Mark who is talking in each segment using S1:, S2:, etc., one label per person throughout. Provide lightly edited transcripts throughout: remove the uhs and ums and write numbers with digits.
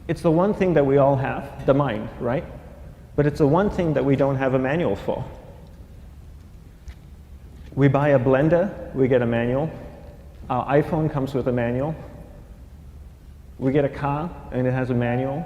S1: It's the one thing that we all have, the mind, right? But it's the one thing that we don't have a manual for. We buy a blender, we get a manual. Our iPhone comes with a manual. We get a car and it has a manual.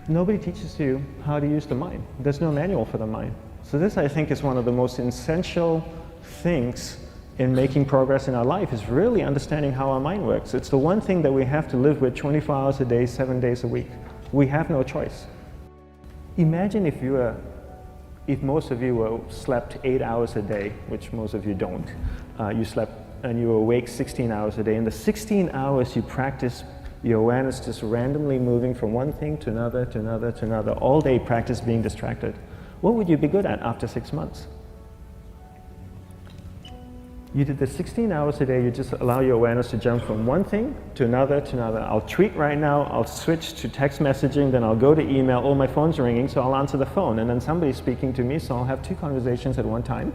S1: Nobody teaches you how to use the mind. There's no manual for the mind. So this, I think, is one of the most essential things in making progress in our life, is really understanding how our mind works. It's the one thing that we have to live with 24 hours a day, 7 days a week. We have no choice. Imagine if most of you slept 8 hours a day, which most of you don't. You slept and you were awake 16 hours a day. In the 16 hours you practice your awareness just randomly moving from one thing to another, to another, to another. All day practice being distracted. What would you be good at after 6 months? You did the 16 hours a day, you just allow your awareness to jump from one thing to another, to another. I'll tweet right now, I'll switch to text messaging, then I'll go to email. Oh, my phone's ringing, so I'll answer the phone. And then somebody's speaking to me, so I'll have 2 conversations at one time.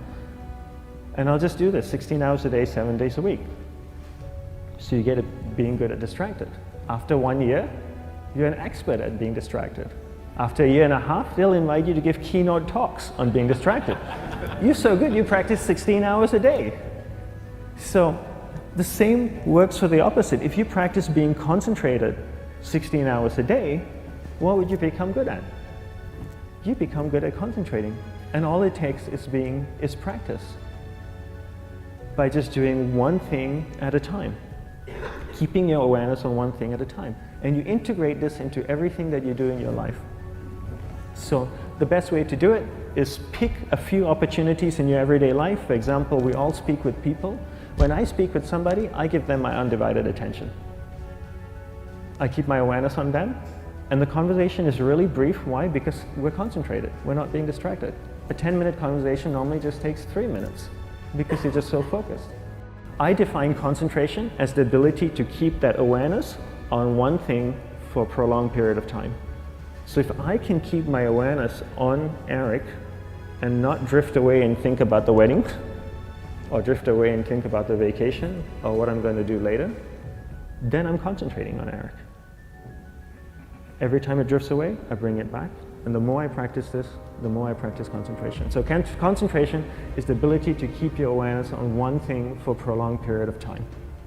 S1: And I'll just do this 16 hours a day, 7 days a week. So you get it being good at distracted. After 1 year, you're an expert at being distracted. After a year and a half, they'll invite you to give keynote talks on being distracted. You're so good, you practice 16 hours a day. So the same works for the opposite. If you practice being concentrated 16 hours a day, what would you become good at? You become good at concentrating. And all it takes is practice. By just doing one thing at a time. Keeping your awareness on one thing at a time. And you integrate this into everything that you do in your life. So the best way to do it is pick a few opportunities in your everyday life. For example, we all speak with people. When I speak with somebody, I give them my undivided attention. I keep my awareness on them. And the conversation is really brief. Why? Because we're concentrated. We're not being distracted. A 10-minute conversation normally just takes 3 minutes because you're just so focused. I define concentration as the ability to keep that awareness on one thing for a prolonged period of time. So if I can keep my awareness on Eric and not drift away and think about the wedding, or drift away and think about the vacation, or what I'm going to do later, then I'm concentrating on Eric. Every time it drifts away, I bring it back. And the more I practice this, the more I practice concentration. So concentration is the ability to keep your awareness on one thing for a prolonged period of time.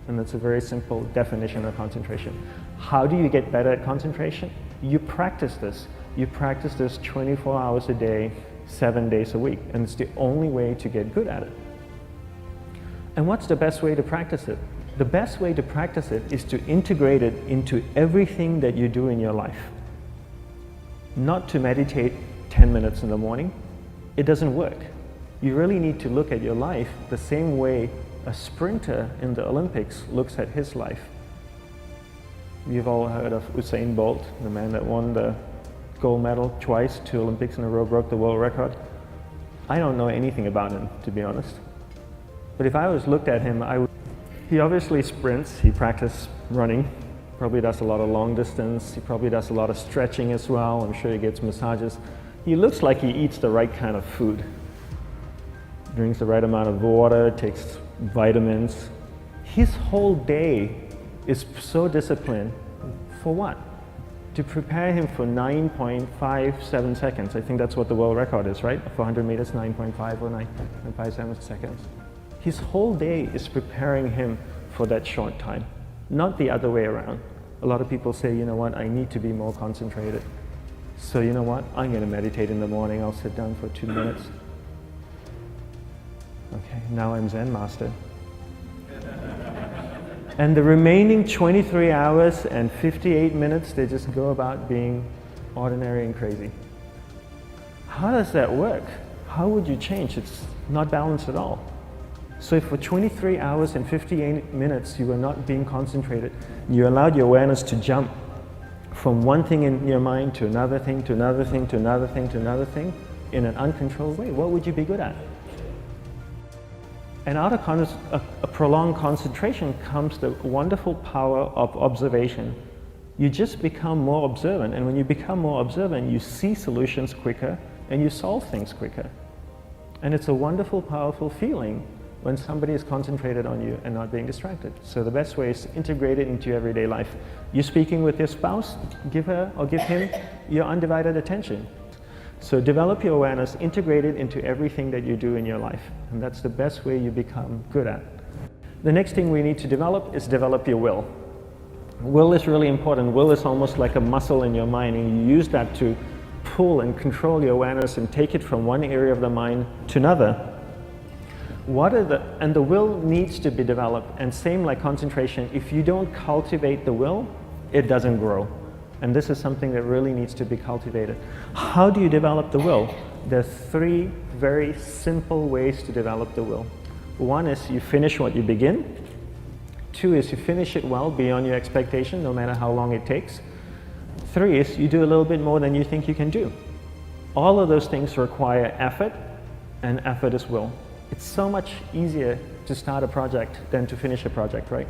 S1: And that's a very simple definition of concentration. How do you get better at concentration? You practice this. You practice this 24 hours a day, 7 days a week. And it's the only way to get good at it. And what's the best way to practice it? The best way to practice it is to integrate it into everything that you do in your life. Not to meditate 10 minutes in the morning. It doesn't work. You really need to look at your life the same way a sprinter in the Olympics looks at his life. You've all heard of Usain Bolt, the man that won the gold medal twice, 2 Olympics in a row, broke the world record. I don't know anything about him, to be honest. But if I was looked at him, he obviously sprints, he practices running, probably does a lot of long distance, he probably does a lot of stretching as well, I'm sure he gets massages. He looks like he eats the right kind of food. Drinks the right amount of water, takes vitamins. His whole day is so disciplined. For what? To prepare him for 9.57 seconds. I think that's what the world record is, right? For 100 meters, 9.5 or 9.57 seconds. His whole day is preparing him for that short time, not the other way around. A lot of people say, you know what, I need to be more concentrated. So you know what, I'm going to meditate in the morning, I'll sit down for 2 minutes. Okay, now I'm Zen master. And the remaining 23 hours and 58 minutes, they just go about being ordinary and crazy. How does that work? How would you change? It's not balanced at all. So if for 23 hours and 58 minutes you were not being concentrated, you allowed your awareness to jump from one thing in your mind to another thing, to another thing, to another thing, to another thing, in an uncontrolled way, what would you be good at? And out of a prolonged concentration comes the wonderful power of observation. You just become more observant, and when you become more observant, you see solutions quicker and you solve things quicker. And it's a wonderful, powerful feeling when somebody is concentrated on you and not being distracted. So the best way is to integrate it into your everyday life. You're speaking with your spouse, give her or give him your undivided attention. So develop your awareness, integrate it into everything that you do in your life. And that's the best way you become good at. The next thing we need to develop is develop your will. Will is really important. Will is almost like a muscle in your mind, and you use that to pull and control your awareness and take it from one area of the mind to another. And the will needs to be developed, and same like concentration, if you don't cultivate the will, it doesn't grow. And this is something that really needs to be cultivated. How do you develop the will? There's 3 very simple ways to develop the will. 1 is you finish what you begin. 2 is you finish it well beyond your expectation, no matter how long it takes. 3 is you do a little bit more than you think you can do. All of those things require effort, and effort is will. It's so much easier to start a project than to finish a project, right?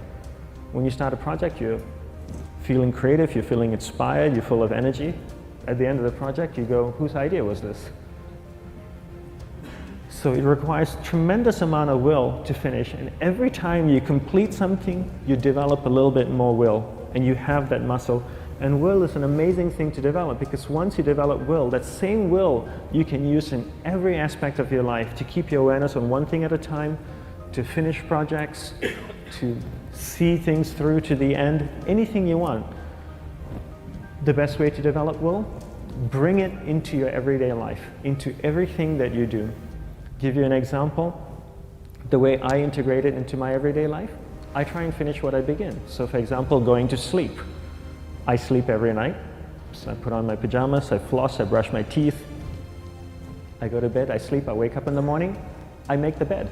S1: When you start a project, you're feeling creative, you're feeling inspired, you're full of energy. At the end of the project, you go, whose idea was this? So it requires tremendous amount of will to finish, and every time you complete something, you develop a little bit more will, and you have that muscle. And will is an amazing thing to develop, because once you develop will, that same will you can use in every aspect of your life to keep your awareness on one thing at a time, to finish projects, to see things through to the end, anything you want. The best way to develop will? Bring it into your everyday life, into everything that you do. Give you an example, the way I integrate it into my everyday life, I try and finish what I begin. So for example, going to sleep. I sleep every night, so I put on my pajamas, I floss, I brush my teeth, I go to bed, I sleep, I wake up in the morning, I make the bed.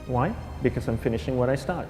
S1: Why? Because I'm finishing what I start.